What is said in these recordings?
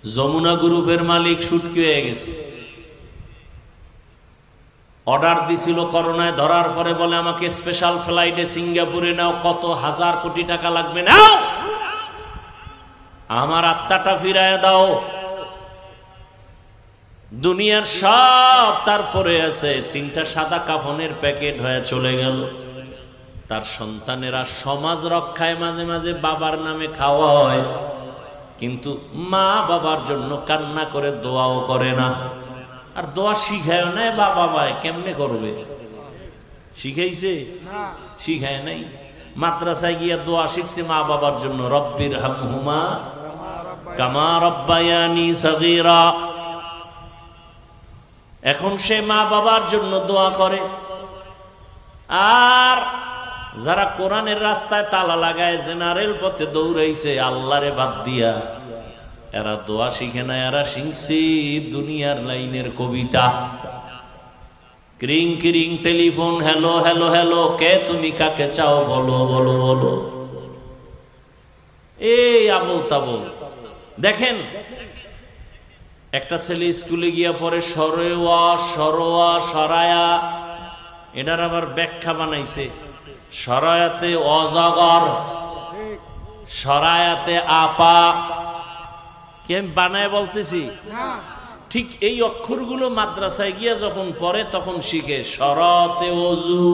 যমুনা গ্রুপের মালিক শুটকি হয়ে গেছে। অর্ডার দিছিল করোনায় ধরার পরে, বলে আমাকে স্পেশাল ফ্লাইটে সিঙ্গাপুরে নাও, কত হাজার কোটি টাকা লাগবে, নাও, আমার আত্মাটা ফিরায় দাও। দুনিয়ার সব তারপরে আছে, 3টা সাদা কাফনের প্যাকেট হয়ে চলে গেল। তার সন্তানেরা সমাজ রক্ষায় মাঝে মাঝে বাবার নামে খাওয়া হয়, কিন্তু মা বাবার জন্য কান্না করে দোয়াও করে না। আর দোয়া শিখায় নাই, বাবা ভাই কেমনে করবে? শিখাইছে? শিখায় নাই। মাদ্রাসায় গিয়া দোয়া শিখছে মা বাবার জন্য, রব্বির হামহুমা কামা রব্বায়ানি সগীরা। এখন সে মা বাবার জন্য দোয়া করে। আর যারা কোরআনের রাস্তায় তালা লাগায়, জেনারেল পথে দৌড়াইছে আল্লাহরে বাদ দিয়া, এরা দোয়া শিখে না, এরা শিখছে দুনিয়ার লাইনের কবিতা। ক্রিং ক্রিং টেলিফোন, হ্যালো হ্যালো হ্যালো, কে তুমি, কাকে চাও, বলো বলো বলো, এই আবল তাবল। দেখেন একটা ছেলে স্কুলে গিয়া পরে সরোয়া সরোয়া সরায়া, এটার আবার ব্যাখ্যা বানাইছে, সরায়াতে অজগর, সরায়াতে আপা। কি আমি বানায় বলতেছি? ঠিক এই অক্ষরগুলো মাদ্রাসায় গিয়া যখন পড়ে তখন শিখে, সরাতে অজু,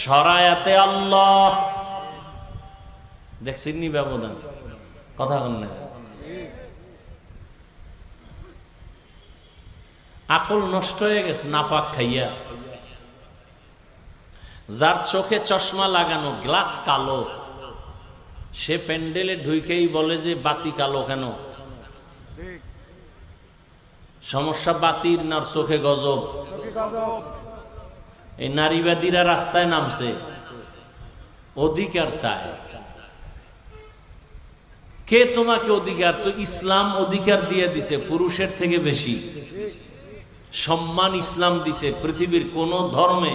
সরায়াতে আল্লাহ। দেখছেন নি ব্যবধান? কথা বল না, আকল নষ্ট হয়ে গেছে নাপাক খাইয়া। যার চোখে চশমা লাগানো, গ্লাস কালো, সে প্যান্ডেলে ঢুকেই বলে যে বাতি কালো কেন? সমস্যা বাতির না চোখে গজব? এই নারীবাদীরা রাস্তায় নামছে, অধিকার চায়। কে তোমাকে অধিকার? তো ইসলাম অধিকার দিয়ে দিছে পুরুষের থেকে বেশি সম্মান ইসলাম দিছে। পৃথিবীর কোন ধর্মে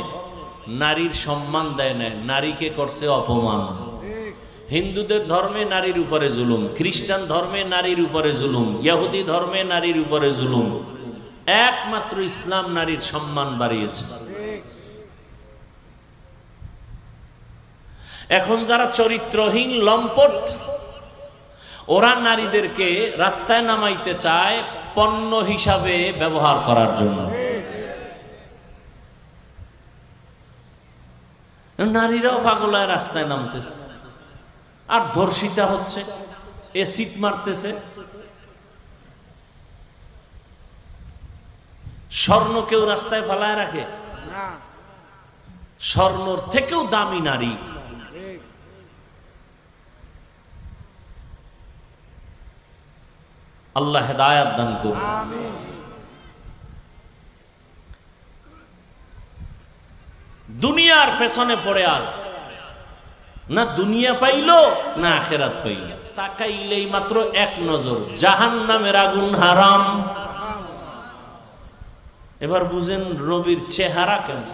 নারীর সম্মান দেয় না, নারীকে করছে অপমান। হিন্দুদের ধর্মে নারীর উপরে জুলুম, খ্রিস্টান ধর্মে নারীর উপরে জুলুম, ইহুদি ধর্মে নারীর উপরে জুলুম। একমাত্র ইসলাম নারীর সম্মান বাড়িয়েছে। এখন যারা চরিত্রহীন লম্পট, ওরা নারীদেরকে রাস্তায় নামাইতে চায় পণ্য হিসাবে ব্যবহার করার জন্য। নারীরাও পাগলায় রাস্তায় নামতেছে, আর ধর্ষিতা হচ্ছে, এসিড মারতেছে। স্বর্ণ কেউ রাস্তায় ফেলায় রাখে? স্বর্ণর থেকেও দামি নারী। আল্লাহ হেদায়াত দান করুন। দুনিয়ার পেছনে পড়ে আস, না দুনিয়া পাইলো না আখিরাত পাইল। তাকাইলেই মাত্র এক নজর জাহান্নামের আগুন হারাম। এবার বুঝেন নবীর চেহারা কেমন,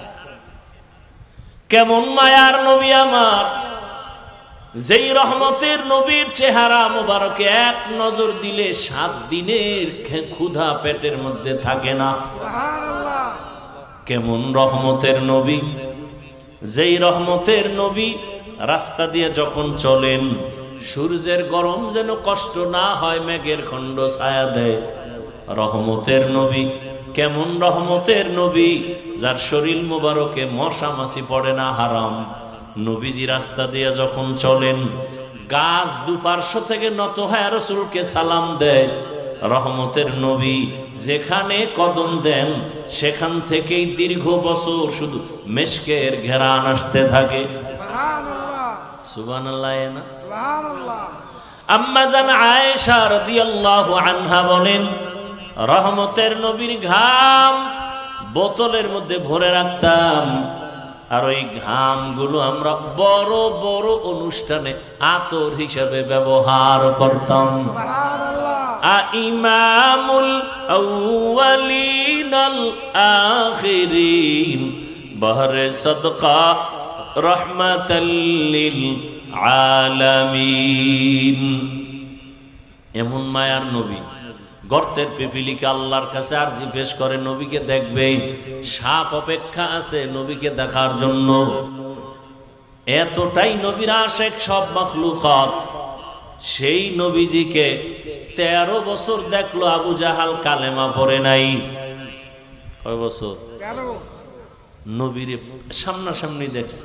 কেমন মায়ার নবী আমার। যেই রহমতের নবীর চেহারা মোবারকে এক নজর দিলে 7 দিনের ক্ষুধা পেটের মধ্যে থাকে না। কেমন রহমতের নবী, যেই রহমতের নবী রাস্তা দিয়ে যখন চলেন সূর্যের গরম যেন কষ্ট না হয়, মেঘের খণ্ড ছায়া দেয়। রহমতের নবী, কেমন রহমতের নবী, যার শরীর মোবারকে মশা মাছি পড়ে না, হারাম। নবীজি রাস্তা দিয়ে যখন চলেন গাছ দুপার্শ্ব থেকে নত হয় রাসূলকে সালাম দেয়। রহমতের নবী যেখানে কদম দেন সেখান থেকেই দীর্ঘ বছর শুধু মেশকের ঘেরান আসতে থাকে। সুবহানাল্লাহ না সুবহানাল্লাহ। আম্মা জান আয়েশা রাদিয়াল্লাহু আনহা বলেন, রহমতের নবীর ঘাম বোতলের মধ্যে ভরে রাখতাম, আর ওই ঘামগুলো আমরা বড় বড় অনুষ্ঠানে আতর হিসেবে ব্যবহার করতাম। ইমামুল আউয়ালিন আল আখিরিন বহরে সদকা রহমাতাল লিল আলামিন। এমন মায়ার নবী, গর্তের পিপিলিকা আল্লাহর কাছে আরজি পেশ করে নবীকে দেখবে, সাপ অপেক্ষা আছে নবীকে দেখার জন্য। এতটাই নবীর আশেক সব মাখলুকাত। সেই নবীজিকে 13 বছর দেখলো আবু জাহাল, কালেমা পড়ে নাই। কয় বছর? নবীরে সামনাসামনি দেখছে,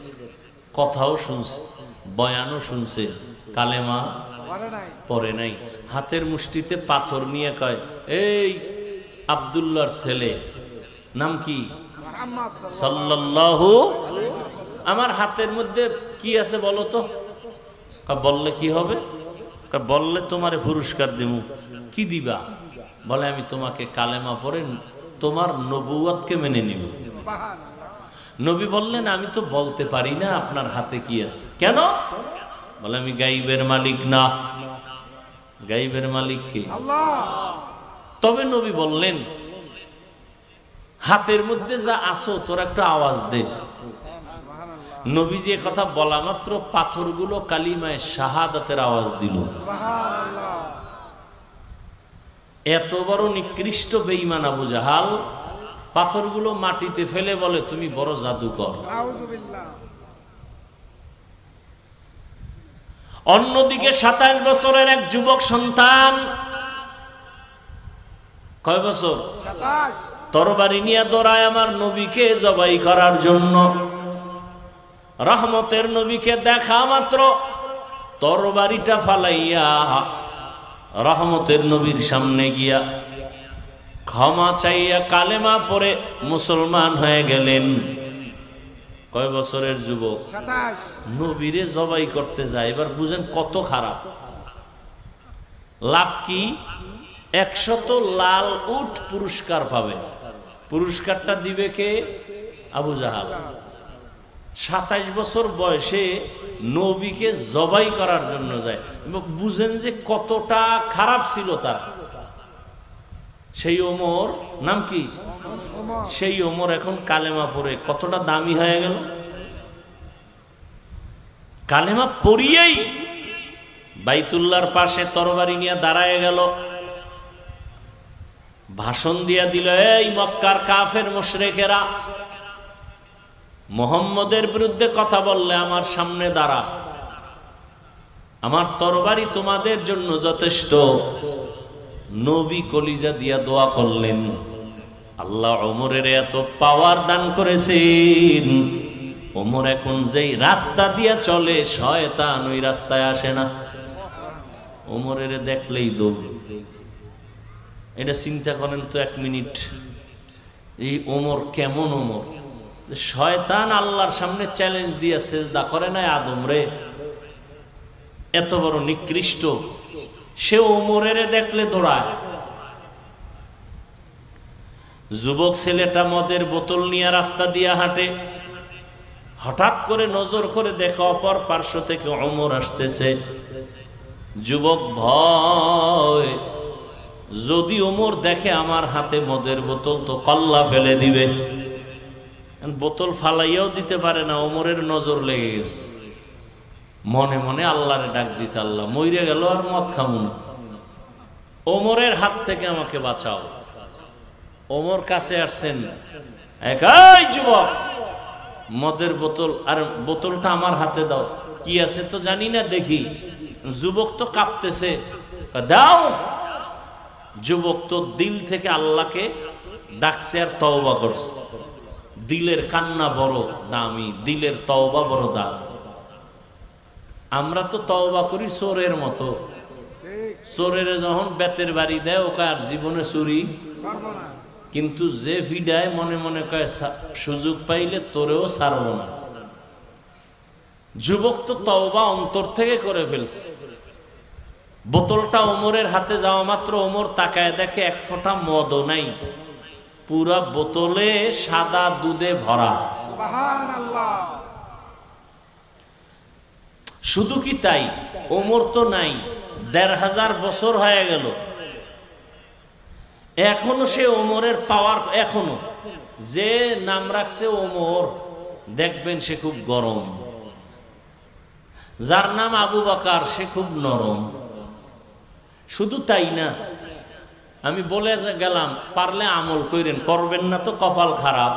কথাও শুনছে, বয়ানও শুনছে, কালেমা পড়ে নাই। হাতের মুষ্টিতে পাথর নিয়ে কয়, এই আব্দুল্লাহর ছেলে, নাম কি? সাল্লাল্লাহু। আমার হাতের মধ্যে কি আছে বলো তো? বললে কি হবে? বললে তোমারে পুরস্কার দেব। কি দিবা? বলে আমি তোমাকে কালেমা পড়ে তোমার নবুয়তকে মেনে নিব। নবী বললেন আমি তো বলতে পারি না আপনার হাতে কি আছে। কেন? বলে আমি গাইবের মালিক না। গাইবের মালিক কে? আল্লাহ। তবে নবী বললেন হাতের মধ্যে যা আসো তোর একটা আওয়াজ দে। নবীজি কথা বলা মাত্র পাথরগুলো কালিমায়ে শাহাদাতের আওয়াজ দিল। এত বড় নিকৃষ্ট বেঈমান আবু জাহাল পাথরগুলো মাটিতে ফেলে বলে তুমি বড় জাদুকর। অন্যদিকে 27 বছরের এক যুবক সন্তান, কয় বছর? 27। তরবারি নিয়ে দৌড়ায় আমার নবীকে জবাই করার জন্য। রহমতের নবীকে দেখা মাত্র তরবারিটা ফালাইয়া রহমতের নবীর সামনে গিয়া ক্ষমা চাইয়া কালেমা পড়ে মুসলমান হয়ে গেলেন। কয় বছরের যুবক? 27। নবীরে জবাই করতে যায়। এবার বুঝেন কত খারাপ। লাভ কি? 100 লাল উট পুরস্কার পাবে। পুরস্কারটা দিবে কে? আবু জাহাল। 27 বছর বয়সে নবীকে জবাই করার জন্য যায়। বুঝেন যে কতটা খারাপ ছিল তার। সেই ওমর, নাম কি? সেই ওমর এখন কালেমা পড়ে কতটা দামি হয়ে গেল। কালেমা পড়িয়েই বাইতুল্লাহর পাশে তরবারি নিয়ে দাঁড়ায় গেল, ভাষণ দিয়া দিল, এই মক্কার কাফের মুশরিকেরা, মুহাম্মদের বিরুদ্ধে কথা বললে আমার সামনে দাঁড়া, আমার তরবারি তোমাদের জন্য যথেষ্ট। নবী কলিজা দিয়া দোয়া করলেন, আল্লাহ ওমরের এত পাওয়ার দান করেছেন, ওমর এখন যেই রাস্তা দিয়া চলে শয়তান ওই রাস্তায় আসে না। ওমরের দেখলেই দৌড়। এটা চিন্তা করেন তো 1 মিনিট, এই ওমর কেমন ওমর? শয়তান আল্লাহর সামনে চ্যালেঞ্জ দিয়ে সেজদা করে নাই আদম রে। এত বড় নিকৃষ্ট সে ওমরের দেখলে দৌড়ায়। যুবক ছেলেটা মদের বোতল নিয়ে রাস্তা দিয়ে হাঁটে, হঠাৎ করে নজর করে দেখে অপর পার্শ্ব থেকে ওমর আসতেছে। যুবক ভয়, যদি ওমর দেখে আমার হাতে মদের বোতল তো কল্লা ফেলে দিবে। বোতল ফালাইয়াও দিতে পারে না, ওমরের নজর লেগে গেছে। মনে মনে আল্লাহরে ডাক দিছে, আল্লাহ মইরে গেল আর মদ খামু না, ওমরের হাত থেকে আমাকে বাঁচাও। ওমর কাছে আসছেন, একাই যুবক মদের বোতল, আর বোতলটা আমার হাতে দাও। কি আছে তো জানি না, দেখি। যুবক তো কাঁপতেছে, দাও। যুবক তো দিল থেকে আল্লাহকে ডাকছে আর তওবা করছে। দিলের কান্না বড় দামি, দিলের তওবা বড় দাম। আমরা তো তওবা করি চোরের মতো। চোরের যখন বেতের বাড়ি দেয় ওকে আর জীবনে চুরি, কিন্তু যে ভিডায় মনে মনে কয় সুযোগ পাইলে তোরেও ছাড়বো না। যুবক তো তওবা অন্তর থেকে করে ফেলছে। বোতলটা ওমরের হাতে যাওয়া মাত্র ওমর তাকায় দেখে 1 ফোঁটা মদও নাই, পুরা বোতলে সাদা দুধে ভরা। সুবহানাল্লাহ। শুধু কি তাই, ওমর তো নাই, 1500 বছর হয়ে গেল, এখনো সে ওমরের পাওয়ার। এখনো যে নাম রাখছে ওমর, দেখবেন সে খুব গরম। যার নাম আবু বকর সে খুব নরম। শুধু তাই না, আমি বলে গেলাম পারলে আমল করেন, করবেন না তো কপাল খারাপ।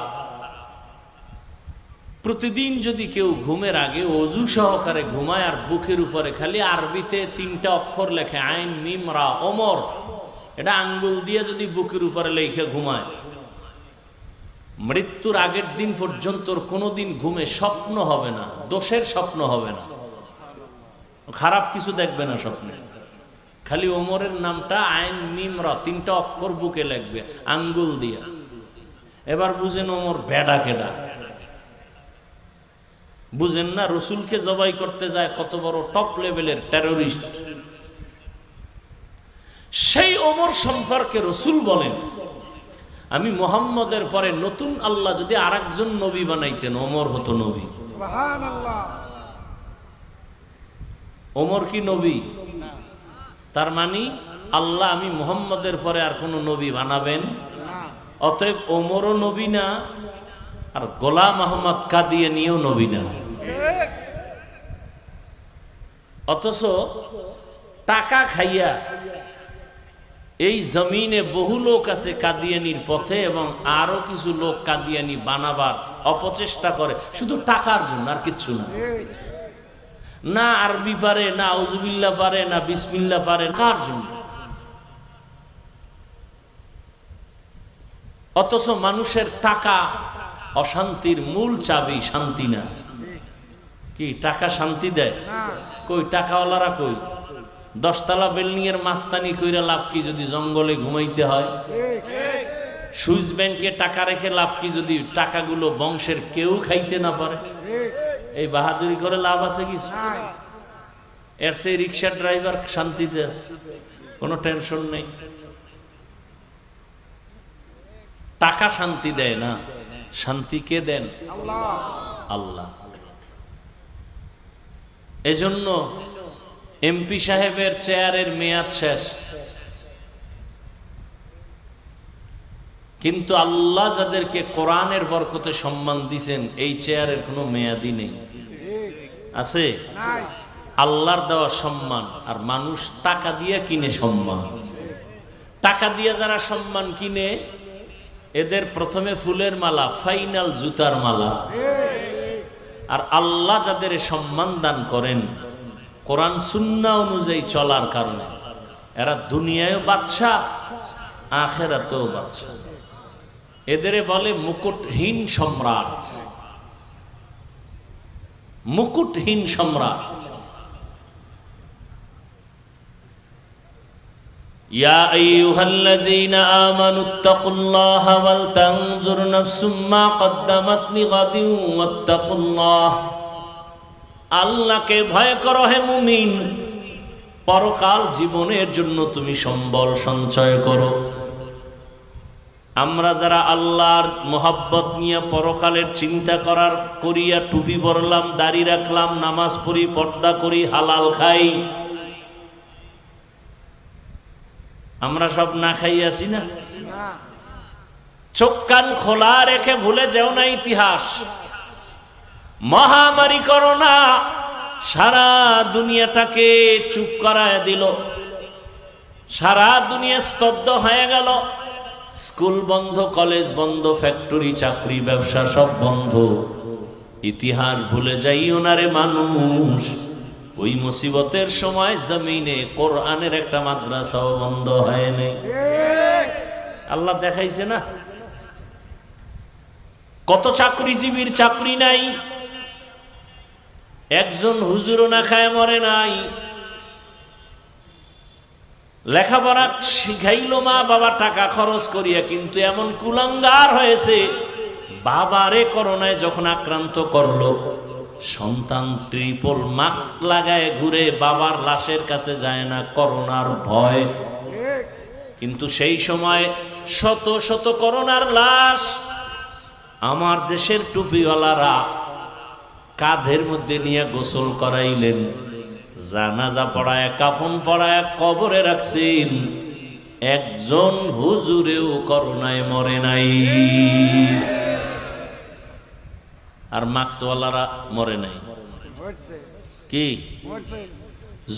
প্রতিদিন যদি কেউ ঘুমের আগে অজু সহকারে ঘুমায় আর বুকের উপরে খালি আরবিতে 3টা অক্ষর লেখে আইন মিম রা ওমর, এটা আঙ্গুল দিয়ে যদি বুকের উপরে লেখে ঘুমায়, মৃত্যুর আগের দিন পর্যন্ত কোনোদিন ঘুমে স্বপ্ন হবে না, দোষের স্বপ্ন হবে না, খারাপ কিছু দেখবে না স্বপ্নে। খালি ওমরের নামটা আইন মিম রা 3টা অক্ষর বুকে লিখবে আঙ্গুল দিয়া। এবার বুঝেন ওমর ভেডা কেডা, বুঝেন না রসুলকে জবাই করতে যায় কত বড় টপ লেভেলের টেরোরিস্ট। সেই ওমর সম্পর্কে রসুল বলেন, আমি মুহাম্মদের পরে নতুন আল্লাহ যদি আরেকজন নবী বানাইতেন ওমর হতো নবী। সুবহানাল্লাহ। ওমর কি নবী? তার মানে আল্লাহ আমি মুহাম্মদের পরে আর কোন নবী বানাবেন না, অতএব ওমরও নবী না আর গোলাম আহমদ কাদিয়ানীও নবী না। অথচ টাকা খাইয়া এই জমিনে বহু লোক আছে কাদিয়ানির পথে, এবং আরো কিছু লোক কাদিয়ানি বানাবার অপচেষ্টা করে শুধু টাকার জন্য, আর কিচ্ছু না। না আরবি পারে, না আউযুবিল্লাহ পারে, না বিসমিল্লাহ পারে, কার জন্য? অথচ মানুষের টাকা অশান্তির মূল চাবি, শান্তি না। কি টাকা শান্তি দেয়? কই টাকাওয়ালারা কই? 10 তলা বিল্ডিং এর মাস্তানি কইরা লাভ কি যদি জঙ্গলে ঘুমাইতে হয়? সুইস ব্যাংকে টাকা রেখে লাভ কি যদি টাকাগুলো বংশের কেউ খাইতে না পারে? এই বাহাদুরি করে লাভ আছে কি? এর সেই রিক্সা ড্রাইভার শান্তিতে আছে, কোনো টেনশন নেই। টাকা শান্তি দেয় না, শান্তি কে দেন? আল্লাহ। এজন্য এমপি সাহেবের চেয়ারের মেয়াদ শেষ, কিন্তু আল্লাহ যাদেরকে কোরআনের বরকতে সম্মান দিয়েছেন এই চেয়ারের কোনো মেয়াদই নেই। আছে? আল্লাহর দেওয়া সম্মান। আর মানুষ টাকা দিয়ে কিনে সম্মান। টাকা দিয়ে যারা সম্মান কিনে এদের প্রথমে ফুলের মালা, ফাইনাল জুতার মালা। আর আল্লাহ যাদের সম্মান দান করেন কোরআন সুন্নাহ অনুযায়ী চলার কারণে, এরা দুনিয়ায় বাদশা, আখিরাতেও বাদশা। এদের বলে মুকুটহীন সম্রাট। মুকুটহীন সম্রাট। ইয়া আইয়ুহাল্লাযীনা আমানুত্তাকুল্লাহা ওয়াল তানজুর নাফসুম মা কদ্দামাত লিগাদিন ওয়াত্তাকুল্লাহ। আল্লাহকে ভয় করো হে মুমিন, পরকাল জীবনের জন্য তুমি সম্বল সঞ্চয় করো। আমরা যারা আল্লাহর মোহাব্বত নিয়ে পরকালের চিন্তা করিয়া টুপি পরলাম, দাড়ি রাখলাম, নামাজ পড়ি, পর্দা করি, হালাল খাই, আমরা সব না খাই আছি না? চোখ কান খোলা রেখে ভুলে যেও না ইতিহাস। মহামারী করোনা সারা দুনিয়াটাকে চুপ করায় দিল, সারা দুনিয়া স্তব্ধ হয়ে গেল। স্কুল বন্ধ, কলেজ বন্ধ, ফ্যাক্টরি, চাকরি, ব্যবসা সব বন্ধ। ইতিহাস ভুলে যাইও না রে মানুষ। ওই মুসিবতের সময় জমিনে কোরআনের একটা মাদ্রাসাও বন্ধ হয় নাই। আল্লাহ দেখাইছে না? কত চাকরিজীবীর চাকরি নাই, একজন হুজুরও না খায় মরে নাই। লেখাপড়া শিখাইলো মা বাবা টাকা খরচ করিয়া, কিন্তু এমন কুলাঙ্গার হয়েছে, বাবারে করোনায় যখন আক্রান্ত করলো, সন্তান ট্রিপল মাস্ক লাগায় ঘুরে, বাবার লাশের কাছে যায় না করোনার ভয়। কিন্তু সেই সময় শত শত করোনার লাশ আমার দেশের টুপিওয়ালারা কাঁধের মধ্যে নিয়ে গোসল করাইলেন, জানাজা পড়ায়, কাফন পড়ায় কবরে রাখছেন। একজন হুজুরেও করোনায় মরে নাই। আর মাস্কওয়ালারা মরে নাই। কি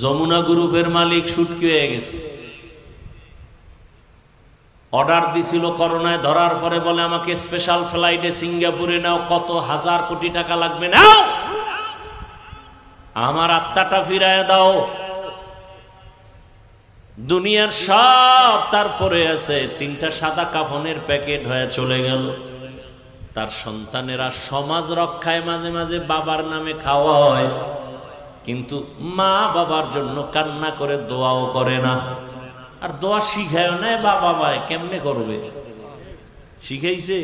যমুনা গ্রুপের মালিক সুটকি হয়ে গেছে, অর্ডার দিছিল করোনায় ধরার পরে, বলে আমাকে স্পেশাল ফ্লাইটে সিঙ্গাপুরে নাও, কত হাজার কোটি টাকা লাগবে, নাও, আমার আত্মাটা ফিরায় দাও। দুনিয়ার সব তারপরে আছে, 3টা সাদা কাফনের প্যাকেট হয়ে চলে গেল। তার সন্তানেরা সমাজ রক্ষায় মাঝে মাঝে বাবার নামে খাওয়া হয়, কিন্তু মা বাবার জন্য কান্না করে দোয়াও করে না। আর দোয়া শিখায় নাই, বাবা ভাই কেমনে করবে? শিখাইছে?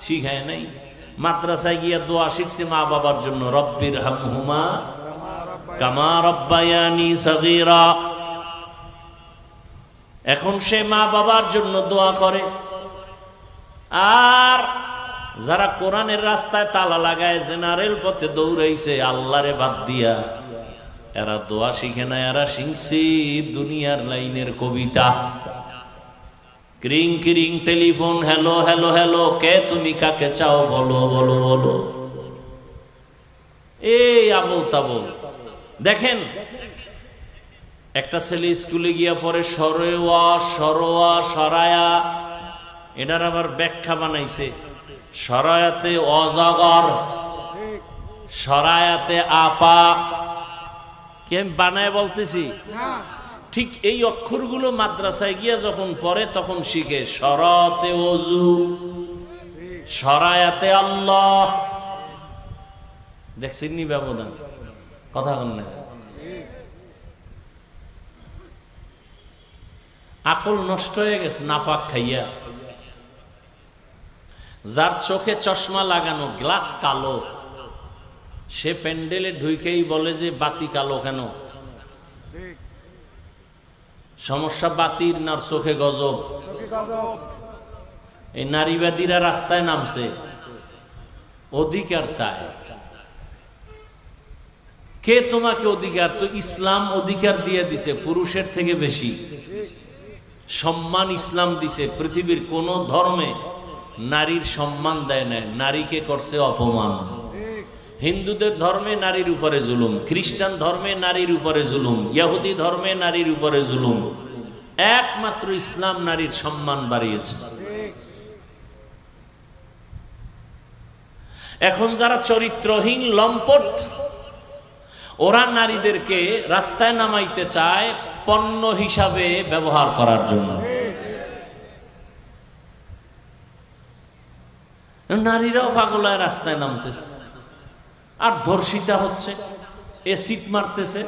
শিখায় নাই। মাদ্রাসায় গিয়া দোয়া শিখছে মা বাবার জন্য, রব্বির হামহুমা কামা রব্বায়ানি সগীরা। এখন সে মা বাবার জন্য দোয়া করে। আর যারা কোরআনের রাস্তায় তালা লাগায় জেনারেল পথে দৌড়াইছে আল্লাহরে বাদ দিয়া, এরা দোয়া শিখে না, এরা শিখছে দুনিয়ার লাইনের কবিতা। ক্রিং ক্রিং টেলিফোন, হ্যালো হ্যালো হ্যালো, কে তুমি, কাকে চাও, বলো বলো বলো, এই আবল তাবল। দেখেন একটা ছেলে স্কুলে গিয়া পরে সরোয়া সরোয়া সরায়া, এটার আবার ব্যাখ্যা বানাইছে, সরায়াতে অজগর, সরায়াতে আপা। কি আমি বানায় বলতেছি? ঠিক এই অক্ষরগুলো মাদ্রাসায় গিয়া যখন পড়ে তখন শিখে, সরাতে অজু, সরায়াতে আল্লাহ। দেখছেন নি ব্যবধান? কথা বল না, আকল নষ্ট হয়ে গেছে নাপাক খাইয়া। যার চোখে চশমা লাগানো, গ্লাস কালো, সে প্যান্ডেলে ঢুকেই বলে যে বাতি কালো কেন? সমস্যা বাতির না চোখে গজব? এই নারীবাদীরা রাস্তায় নামছে, অধিকার চায়। কে তোমাকে অধিকার? তো ইসলাম অধিকার দিয়ে দিছে পুরুষের থেকে বেশি সম্মান। ইসলাম দিছে, পৃথিবীর কোন ধর্মে নারীর সম্মান দেয় না, নারীকে করছে অপমান। হিন্দুদের ধর্মে নারীর উপরে জুলুম, খ্রিস্টান ধর্মে নারীর উপরে জুলুম, ইহুদি ধর্মে নারীর উপরে জুলুম। একমাত্র ইসলাম নারীর সম্মান বাড়িয়েছে। এখন যারা চরিত্রহীন লম্পট, ওরা নারীদেরকে রাস্তায় নামাইতে চায় পণ্য হিসাবে ব্যবহার করার জন্য। নারীরাও পাগলায় রাস্তায় নামতেছে, আর ধর্ষিতা হচ্ছে, এসিড মারতেছে।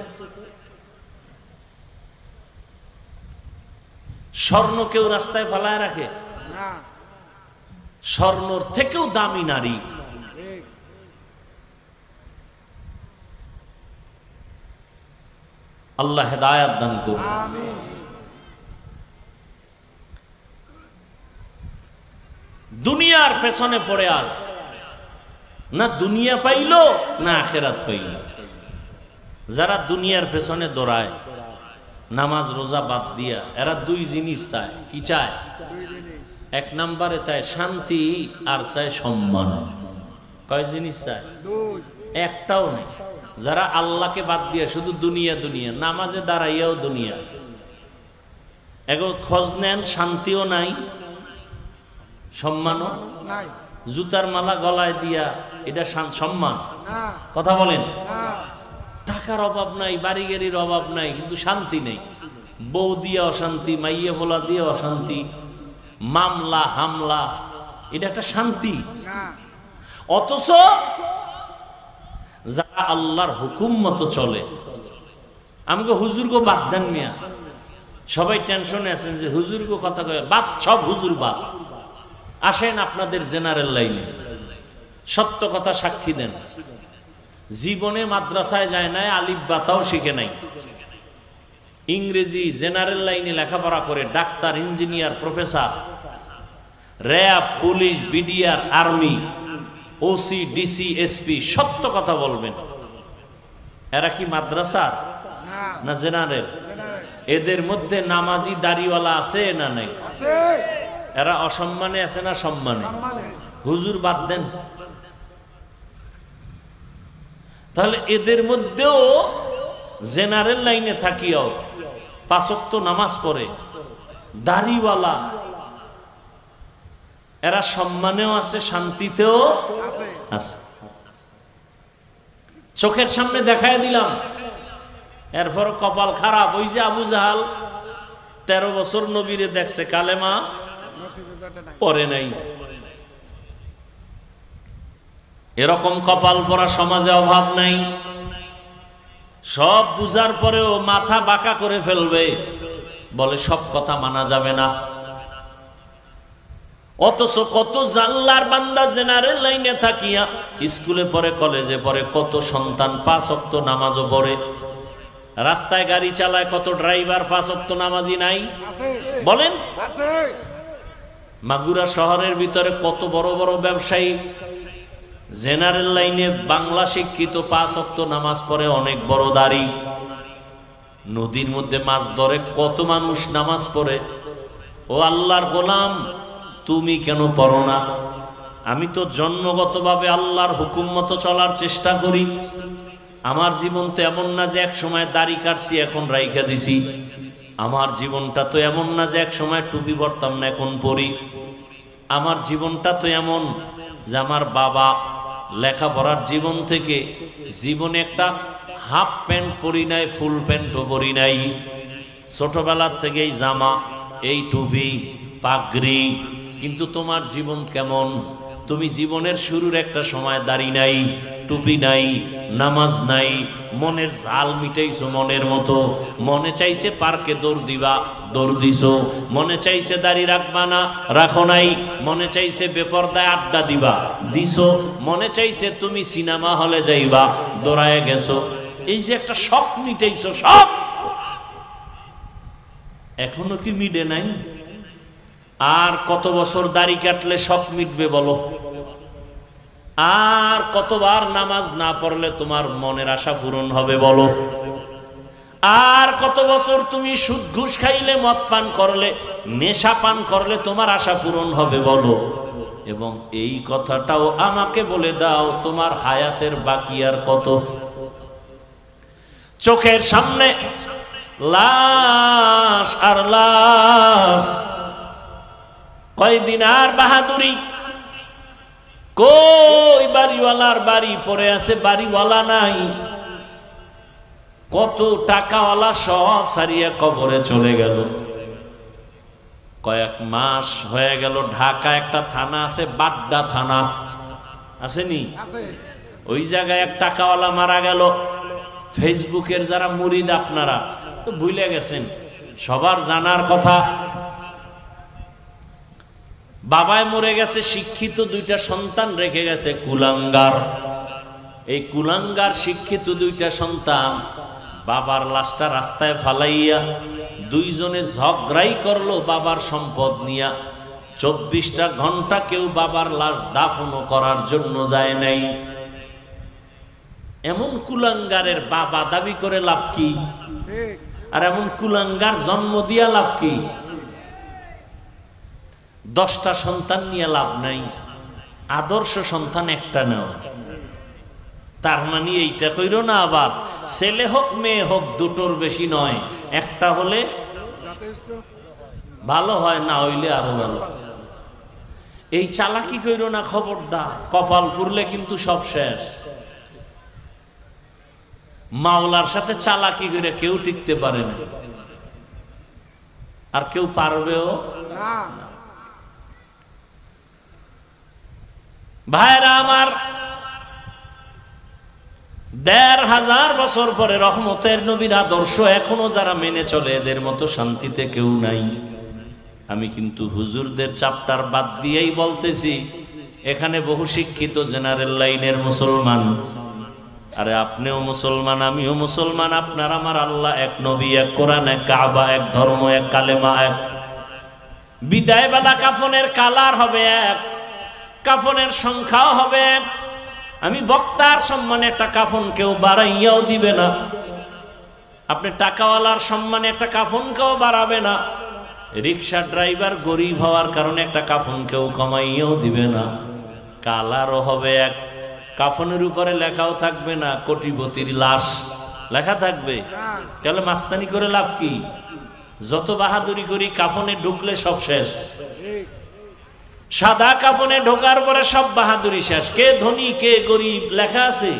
স্বর্ণ কেউ রাস্তায় ফালায় রাখে? স্বর্ণর থেকেও দামি নারী। আল্লাহ হেদায়াত দান করুন। দুনিয়ার পেছনে পড়ে আস, না দুনিয়া পাইল না আখেরাত পাইল। যারা দুনিয়ার পেছনে দৌড়ায়, নামাজ রোজা বাদ দিয়া, এরা দুই জিনিস চায়। কি চায়? এক নম্বরে চায় শান্তি, আর চায় সম্মান। কয় জিনিস চায়? একটাও নেই। যারা আল্লাহকে বাদ দিয়া শুধু দুনিয়া দুনিয়া, নামাজে দাঁড়াইয়াও দুনিয়া, এখন খোঁজ নেন, শান্তিও নাই, সম্মানও নাই। জুতার মালা গলায় দিয়া, এটা সম্মান? কথা বলেন। টাকার অভাব নাই, বাড়ি গাড়ির অভাব নাই, কিন্তু শান্তি নেই। বউ দিয়ে অশান্তি, মাইয়া বলা দিয়ে অশান্তি, মামলা হামলা, এটা একটা শান্তি? অথচ যারা আল্লাহর হুকুম মতো চলে, আমাকে হুজুরকে বাদ দেন মিয়া। সবাই টেনশনে আছেন যে হুজুরকে কথা কয়, বাদ, সব হুজুর বাদ। আসেন আপনাদের জেনারেল লাইনে, সত্য কথা সাক্ষী দেন। জীবনে মাদ্রাসায় যায় নাই, আলিফ বাতাও শিখে নাই, ইংরেজি জেনারেল লাইনে লেখাপড়া করে doctor, engineer, professor, RAB, police, BDR, army, OC, DC, SP, সত্য কথা বলবেন। এরা কি মাদ্রাসার না জেনারেল? এদের মধ্যে নামাজি দাড়িওয়ালা আছে না নাই? এরা অসম্মানে আছে না সম্মানে? হুজুর বাদ দেন। তাহলে এদের মধ্যেও জেনারেল লাইনে থাকিও 5 ওয়াক্ত নামাজ পড়ে, দাড়িওয়ালা, এরা সম্মানেও আছে, শান্তিতেও আছে। চোখের সামনে দেখায় দিলাম, এরপর কপাল খারাপ। ওই যে আবু জাহাল 13 বছর নবীরে দেখছে, কালেমা পড়ে নাই। এরকম কপাল পরা সমাজে অভাব নাই। সব বুঝার পরেও মাথা বাঁকা করে ফেলবে, বলে সব কথা মানা যাবে না। অথচ কত জাল্লার বান্দা জেনারেল লাইনে থাকিয়া স্কুলে পড়ে, কলেজে পড়ে, কত সন্তান 5 ওয়াক্ত নামাজও পড়ে। রাস্তায় গাড়ি চালায় কত ড্রাইভার 5 ওয়াক্ত নামাজি নাই বলেন? মাগুরা শহরের ভিতরে কত বড় বড় ব্যবসায়ী জেনারেল লাইনে বাংলা শিক্ষিত, 5 ওয়াক্ত নামাজ পড়ে, অনেক বড় দাড়ি। নদীর মধ্যে মাছ ধরে কত মানুষ নামাজ পড়ে। ও আল্লাহর গোলাম, তুমি কেন পড়ো না? আমি তো জন্মগতভাবে আল্লাহর হুকুম মতো চলার চেষ্টা করি। আমার জীবন তো এমন না যে এক সময় দাড়ি কাটছি এখন রাইখা দিছি। আমার জীবনটা তো এমন না যে এক সময় টুপি পরতাম না এখন পরি। আমার জীবনটা তো এমন যে আমার বাবা লেখাপড়ার জীবন থেকে জীবনে একটা হাফ প্যান্ট পরি নাই, ফুল প্যান্টও পরি নাই। ছোটবেলার থেকে এই জামা, এই টুপি, পাগড়ি। কিন্তু তোমার জীবন কেমন? তুমি জীবনের শুরুর একটা সময় দাড়ি নাই, টুপি নাই, নামাজ নাই, মনের জাল মিটাইছো মনের মতো। মনে চাইছে পার্কে দৌড় দিবা, দৌড় দিছো। মনে চাইছে দাড়ি রাখবা না, রাখো নাই। মনে চাইছে বেপরদায় আড্ডা দিবা, দিছো। মনে চাইছে তুমি সিনেমা হলে যাইবা, দৌড়ায় গেছো। এই যে একটা শখ মিটাইছো, শখ এখনো কি মিটে নাই? আর কত বছর দাড়ি কাটলে শখ মিটবে বলো? আর কতবার নামাজ না পড়লে তোমার মনের আশা পূরণ হবে বলো? আর কত বছর তুমি সুদ ঘুষ খাইলে, মদ পান করলে, নেশা পান করলে তোমার আশা পূরণ হবে বলো? এবং এই কথাটাও আমাকে বলে দাও, তোমার হায়াতের বাকি আর কত? চোখের সামনে লাশ আর লাশ। কয়দিন আর বাহাদুরি? কই বাড়িওয়ালার বাড়ি পড়ে আছে, বাড়িওয়ালা নাই। কত টাকাওয়ালা সব সারিয়া কবরে চলে গেল। কয়েক মাস হয়ে গেল, ঢাকা একটা থানা আছে, বাড্ডা থানা, আসেনি? ওই জায়গায় এক টাকাওয়ালা মারা গেল। ফেসবুকের যারা মুরিদ আপনারা তো ভুলে গেছেন, সবার জানার কথা। বাবায় মরে গেছে, শিক্ষিত 2টা সন্তান রেখে গেছে, কুলাঙ্গার। এই কুলাঙ্গার শিক্ষিত 2টা সন্তান বাবার লাশটা রাস্তায় ফালাইয়া 2 জনে ঝগড়াই করলো বাবার সম্পদ নিয়া। 24টা ঘন্টা কেউ বাবার লাশ দাফনও করার জন্য যায় নাই। এমন কুলাঙ্গারের বাবা দাবি করে লাভ কি? আর এমন কুলাঙ্গার জন্ম দিয়া লাভ কি? 10টা সন্তান নিয়ে লাভ নাই, আদর্শ সন্তান একটা নাও। তার মানে এইটা কইরো না আবার ছেলে হোক মেয়ে হোক দুটোর বেশি নয়, একটা হলে ভালো হয়, না হইলে আরো ভালো। এই চালাকি কইরো না, খবরদার। কপাল পুরলে কিন্তু সব শেষ। মাওলার সাথে চালাকি করে কেউ টিকতে পারে না, আর কেউ পারবেও না। ভাইরা আমার, 1500 বছর পরে রহমতের নবীর আদর্শ এখনো যারা মেনে চলে, এদের মতো শান্তিতে কেউ নাই। আমি কিন্তু হুজুরদের চ্যাপ্টার বাদ দিয়েই বলতেছি, এখানে বহু শিক্ষিত জেনারেল লাইনের মুসলমান। আরে আপনিও মুসলমান, আমিও মুসলমান, আপনার আমার আল্লাহ এক, নবী এক, কোরআন এক, কাবা এক, ধর্ম এক, কালেমা এক। বিদায় বেলা কাফনের কালার হবে এক, কাফনের সংখ্যাও হবে এক। আমি বক্তার সম্মানে একটা কাফন কেউ বাড়াইয়াও দিবে না, আপনি টাকাওয়ালার সম্মানে একটা কাফন কেউ বাড়াবে না, রিক্সা ড্রাইভার গরিব হওয়ার কারণে একটা কাফন কেউ কমাইয়াও দিবে না। কালারও হবে এক, কাফনের উপরে লেখাও থাকবে না কোটিপতির লাশ, লেখা থাকবে। তাহলে মাস্তানি করে লাভ কি? যত বাহাদুরি করি কাফনে ঢুকলে সব শেষ। সাদা কাফনে ঢোকার পরে সব বাহাদুরি শেষ, কে ধনী কে গরিব লেখা আছে,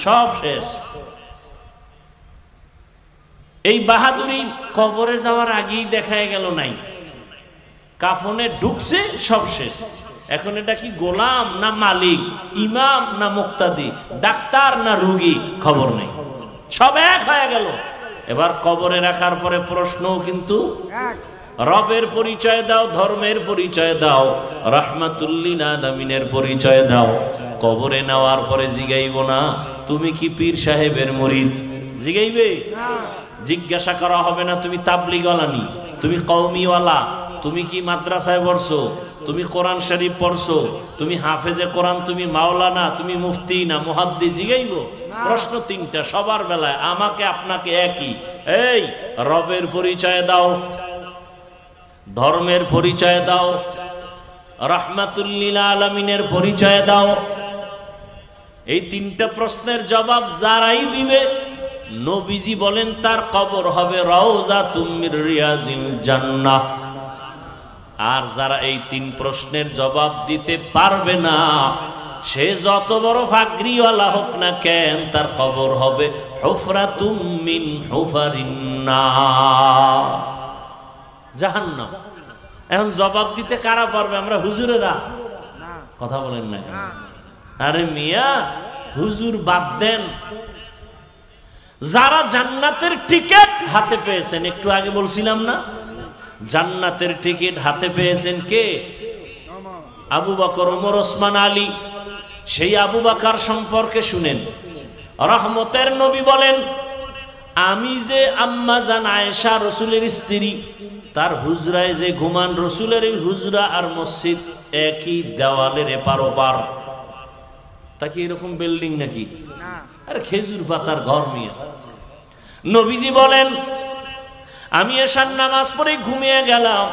সব শেষ। এই বাহাদুরি কবরে যাওয়ার আগেই দেখা গেল নাই, কাফনে ঢুকছে সব শেষ। এখন এটা কি গোলাম না মালিক, ইমাম না মুক্তাদি, ডাক্তার না রোগী, খবর নেই, সব এক হয়ে গেল। এবার কবরে রাখার পরে প্রশ্নও কিন্তু রবের পরিচয় দাও, ধর্মের পরিচয় দাও, রাহমাতুল্লিল আলামিনের পরিচয় দাও। কবরে নেওয়ার পরে জিগাইব না তুমি কি পীর সাহেবের মুরিদ, জিগাইবে? জিজ্ঞাসা করা হবে না তুমি তাবলিগওয়ালানি, তুমি কওমিওয়ালা, তুমি কি মাদ্রাসায় পড়ছো, তুমি কোরআন শরীফ পড়ছো, তুমি হাফেজে কোরআন, তুমি মাওলানা, তুমি মুফতি না মুহাদ্দিস, জিগাইব? প্রশ্ন তিনটা সবার বেলায়, আমাকে আপনাকে একই। এই রবের পরিচয় দাও, ধর্মের পরিচয় দাও, রাহমাতুল্লিল আলামিনের পরিচয় দাও। এই তিনটা প্রশ্নের জবাব যারাই দিবে, নবীজি বলেন তার কবর হবে রাউযাতুম মির রিয়াজিল জান্নাহ। আর যারা এই তিন প্রশ্নের জবাব দিতে পারবে না, সে যত বড় ফাগরিওয়ালা হোক না কেন, তার কবর হবে হুফরাতুম মিন হুফারিন নার, জাহান্নাম। এখন জবাব দিতে কারা পারবে? আমরা হুজুরেরা? কথা বলেন না। আরে মিয়া, হুজুর বাদ দেন, যারা জান্নাতের টিকিট হাতে পেয়েছেন, একটু আগে বলছিলাম না, জান্নাতের টিকিট হাতে পেয়েছেন কে? আবু বকর, ওমর, ওসমান, আলী। সেই আবু বকর সম্পর্কে শুনেন, রহমতের নবী বলেন, আমি যে আম্মা জান আয়েশা রাসূলের স্ত্রী, তার হুজরায় যে ঘুমান, রাসূলের এই হুজরা আর মসজিদ একই দেওয়ালের এপার ওপার। তা কি এরকম বিল্ডিং নাকি? আরে খেজুর পাতার ঘর মিয়া। নবীজি বলেন, আমি এশার নামাজ পড়ে ঘুমিয়ে গেলাম।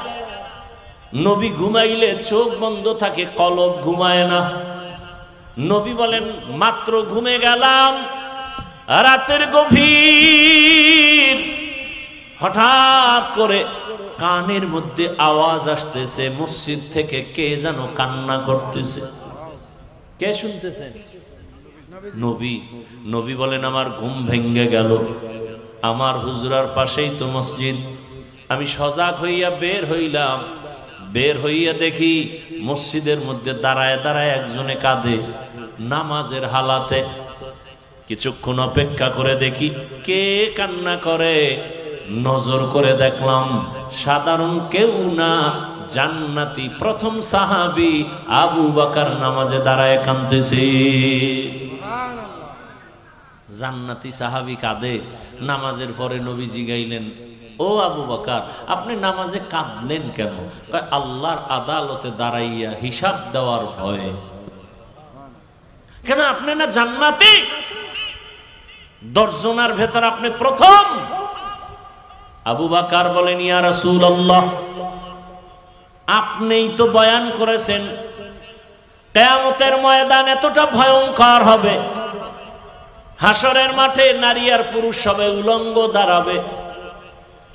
নবী ঘুমাইলে চোখ বন্ধ থাকে, কলব ঘুমায় না। নবী বলেন, মাত্র ঘুমে গেলাম, রাতের গভীর, হঠাৎ করে কানের মধ্যে আওয়াজ আসতেছে, মসজিদ থেকে কে যেন কান্না করতেছে। কে শুনতেছেন? নবী। নবী বলেন, আমার ঘুম ভেঙ্গে গেল, আমার হুজরার পাশেই তো মসজিদ। আমি সজাগ হইয়া বের হইলাম, বের হইয়া দেখি মসজিদের মধ্যে দাঁড়ায় দাঁড়ায় একজনে কাঁদে, নামাজের হালাতে। কিছুক্ষণ অপেক্ষা করে দেখি কে কান্না করে, নজর করে দেখলাম সাধারণ কেউ না, জান্নাতি প্রথম সাহাবী আবু বকর নামাজে দাঁড়ায় কাঁদতেছে। জান্নাতি সাহাবী কাঁদে। নামাজের পরে নবীজি গাইলেন, ও আবু বকর, আপনি নামাজে কাঁদলেন কেন? আল্লাহর আদালতে দাঁড়াইয়া হিসাব দেওয়ার ভয়ে। কেন? আপনি না জান্নাতি? 10 জনের ভেতর আপনি প্রথম। আবু বকর বলেন, ইয়া রাসূলুল্লাহ, আপনিই তো বয়ান করেছেন কিয়ামতের ময়দান এতটা ভয়ঙ্কর হবে, হাসরের মাঠে নারী আর পুরুষ সবে উলঙ্গ দাঁড়াবে,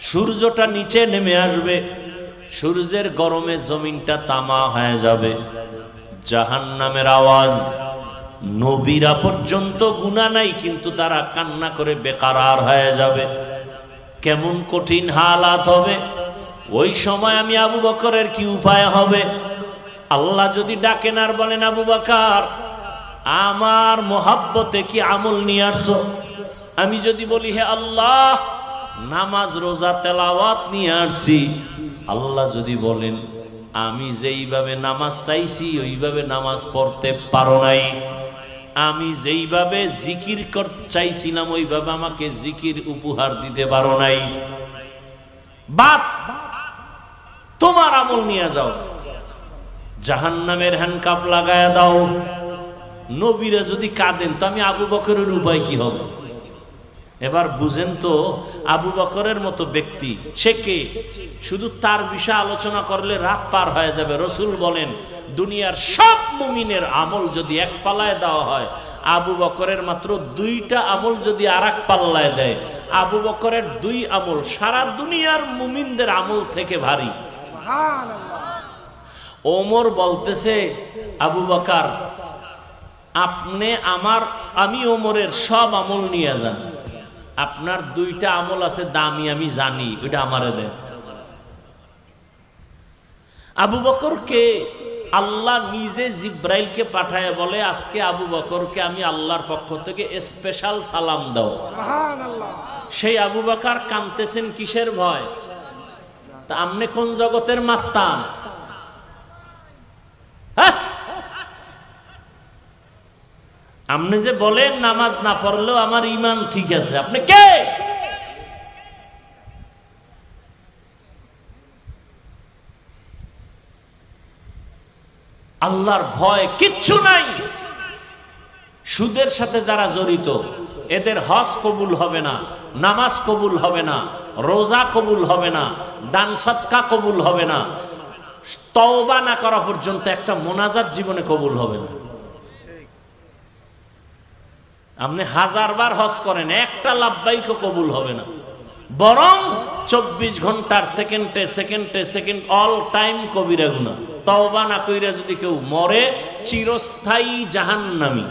সূর্যটা নিচে নেমে আসবে, সূর্যের গরমে জমিনটা তামা হয়ে যাবে, জাহান্নামের আওয়াজ, নবীরা পর্যন্ত গুনাহ নাই কিন্তু তারা কান্না করে বেকারার হয়ে যাবে। কেমন কঠিন হালাত হবে ওই সময়। আমি আবু বকরের কি উপায় হবে? আল্লাহ যদি ডাকেন আর বলেন, আবু বকর, আমার মোহাব্বতে কি আমল নিয়ে আসছো? আমি যদি বলি, হে আল্লাহ, নামাজ রোজা তেলাওয়াত নিয়ে আসছি। আল্লাহ যদি বলেন, আমি যেইভাবে নামাজ চাইছি ওইভাবে নামাজ পড়তে পারো নাই, আমি যেইভাবে জিকির চাইছিলাম ওইভাবে আমাকে জিকির উপহার দিতে পারো নাই, বাদ, তোমার আমল নিয়ে যাও, জাহান্নামের হ্যান্ডকাপ লাগায়া দাও। নবীরা যদি কাঁদেন তো আমি আবু বকরের উপায় কি হবে? এবার বুঝেন তো, আবু বকরের মতো ব্যক্তি সে কে? শুধু তার বিষয়ে আলোচনা করলে রাত পার হয়ে যাবে। রাসূল বলেন, দুনিয়ার সব মুমিনের আমল যদি এক পাল্লায় দেওয়া হয়, আবু বকরের মাত্র 2টা আমল যদি আরেক পাল্লায় দেয়, আবু বকরের 2 আমল সারা দুনিয়ার মুমিনদের আমল থেকে ভারী। ওমর বলতেছে, আবু বকর আমি ওমরের সব আমল নিয়ে যান, আপনার দুইটা আমল আছে দামি, আমি জানি, ওইটা আমারে দেন। আবু বকরকে আল্লাহ নিজে জিব্রাইলকে পাঠায় বলে, আজকে আবু বকরকে আমি আল্লাহর পক্ষ থেকে স্পেশাল সালাম দাও। সেই আবু বকর কাঁদতেছেন কিসের ভয়? তা আমনে কোন জগতের মাস্তান? আপনি যে বলেন নামাজ না পড়লেও আমার ঈমান ঠিক আছে, আপনি কে? আল্লাহর ভয় কিচ্ছু নাই। সুদের সাথে যারা জড়িত এদের হজ কবুল হবে না, নামাজ কবুল হবে না, রোজা কবুল হবে না, দান সদকা কবুল হবে না, তওবা না করা পর্যন্ত একটা মোনাজাত জীবনে কবুল হবে না। আপনি 1000 বার হজ করেন, একটা লাব্বাইকও কবুল হবে না, বরং 24 ঘন্টার সেকেন্ড অল টাইম কবিরা গুনাহ। তওবা না কইরা যদি কেউ মরে, চিরস্থায়ী জাহান্নামী।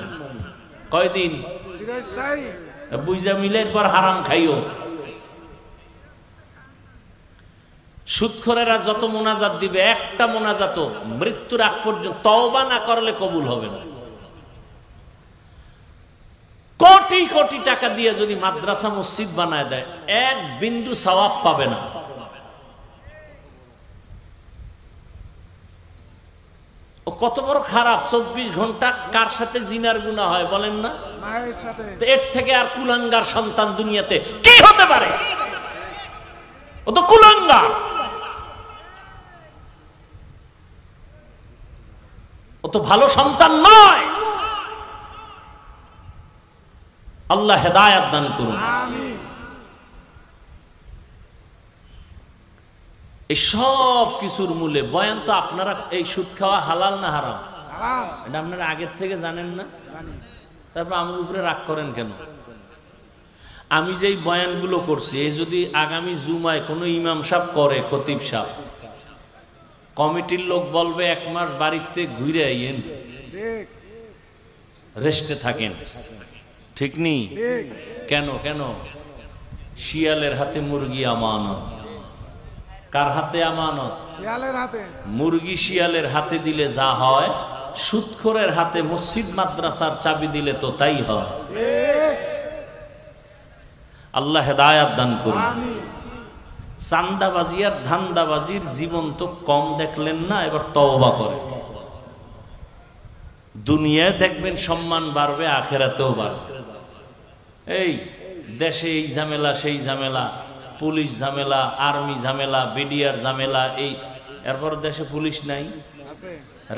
কয়দিন? চিরস্থায়ী। বুঝা মিলের পর হারাম খাইও। সুদখোরেরা যত মোনাজাত দিবে, একটা মোনাজাতও মৃত্যুর আগ পর্যন্ত তওবা না করলে কবুল হবে না। কোটি কোটি টাকা দিয়ে যদি মাদ্রাসা মসজিদ বানায় দেয়, এক বিন্দু সওয়াব পাবে না। ও কত বড় খারাপ! 24 ঘন্টা কার সাথে জিনার গুনাহ হয় বলেন না? মায়ের সাথে। তো এর থেকে আর কুলাঙ্গার সন্তান দুনিয়াতে কি হতে পারে? ও তো কুলাঙ্গার, ও তো ভালো সন্তান নয়। আল্লাহ হেদায়েত দান করুন। আমিন। এই সব কিছুর মূলে বয়ান তো আপনারা, এই সুদ খাওয়া হালাল না হারাম? হারাম। এটা আপনারা আগের থেকে জানেন না? তারপর আমার উপরে রাগ করেন কেন? আমি যেই বয়ানগুলো করছি, এই যদি আগামী জুমায় কোনো ইমাম সাহেব করে, খতিব সাহেব, কমিটির লোক বলবে 1 মাস বাড়িতে ঘুরে আইয়েন, রেস্টে থাকেন। ঠিক নেই? কেন কেন? শিয়ালের হাতে মুরগি আমানত। কার হাতে আমানত? শিয়ালের হাতে। মুরগি শিয়ালের হাতে দিলে যা হয়, সুদখোরের হাতে মসজিদ মাদ্রাসার চাবি দিলে তো তাই হয়। আল্লাহ হেদায়েত দান করুন। চান্দাবাজি আর ধান্দাবাজির জীবন তো কম দেখলেন না, এবার তওবা করে। দুনিয়ায় দেখবেন সম্মান বাড়বে, আখেরাতেও বাড়বে। এই দেশে এই ঝামেলা, সেই ঝামেলা, পুলিশ ঝামেলা, আর্মি ঝামেলা, বিডিআর ঝামেলা, এই এরপর দেশে পুলিশ নাই,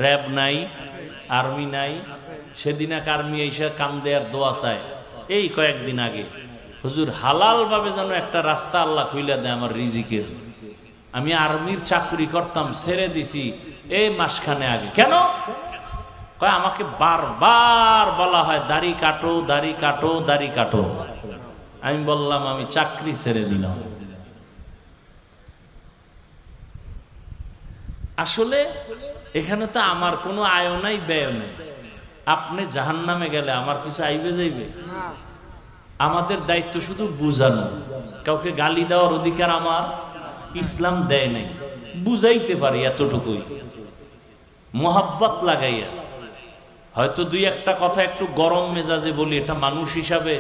র্যাব নাই, আর্মি নাই। সেদিন এক আর্মি এসে কান্দে আর দোয়া চায়, এই কয়েকদিন আগে, হুজুর হালাল ভাবে যেন একটা রাস্তা আল্লাহ খুইলা দেয় আমার রিজিকের। আমি আর্মির চাকরি করতাম, ছেড়ে দিছি এই মাসখানে আগে। কেন? কয় আমাকে বারবার বলা হয় দাড়ি কাটো, দাড়ি কাটো, দাড়ি কাটো। আমি বললাম আমি চাকরি ছেড়ে দিলাম। আসলে এখানে তো আমার কোনো আয় নাই, ব্যয় নেই। আপনি জাহান্নামে গেলে আমার কিছু আইবে যাইবে? আমাদের দায়িত্ব শুধু বুঝানো। কাউকে গালি দেওয়ার অধিকার আমার ইসলাম দেয় নাই, বুঝাইতে পারি এতটুকুই, মোহাব্বত লাগাইয়া। হয়তো 2-1টা কথা একটু গরম মেজাজে বলি, এটা মানুষ হিসাবে